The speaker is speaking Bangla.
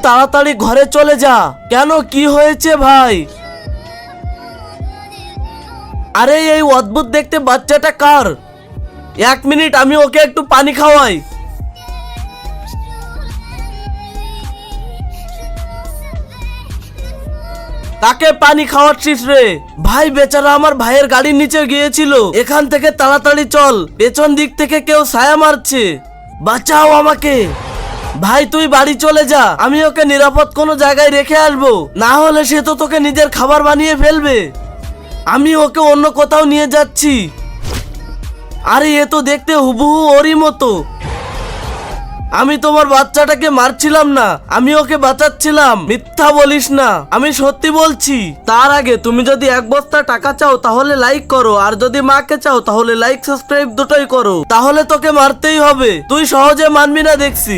তাড়াতাড়ি ঘরে চলে যা। কেন, কি হয়েছে ভাই? আরে এই অদ্ভুত দেখতে বাচ্চাটা কার? 1 মিনিট, আমি ওকে একটু পানি খাওয়াই। তাকে পানি খাওয়াচ্ছিস রে? ভাই বেচারা আমার ভাইয়ের গাড়ির নিচে গিয়েছিল। এখান থেকে তাড়াতাড়ি চল, পেছন দিক থেকে কেউ ছায়া মারছে। বাঁচাও আমাকে। ভাই তুই বাড়ি চলে যা, আমি ওকে নিরাপদ কোনো জায়গায় রেখে আসবো, না হলে সে তো তোকে নিজের খাবার বানিয়ে ফেলবে। আমি ওকে অন্য কোথাও নিয়ে যাচ্ছি। আরে এ তো দেখতে হুবহু ওরই মতো। আমি তোমার বাচ্চাটাকে মারছিলাম না, আমি ওকে বাঁচাচ্ছিলাম। মিথ্যা বলিস না, আমি সত্যি বলছি। তার আগে তুমি যদি 1 বস্তা টাকা চাও তাহলে লাইক করো, আর যদি মাকে চাও তাহলে লাইক সাবস্ক্রাইব দুটোই করো। তাহলে তোকে মারতেই হবে, তুই সহজে মানবি না দেখছি।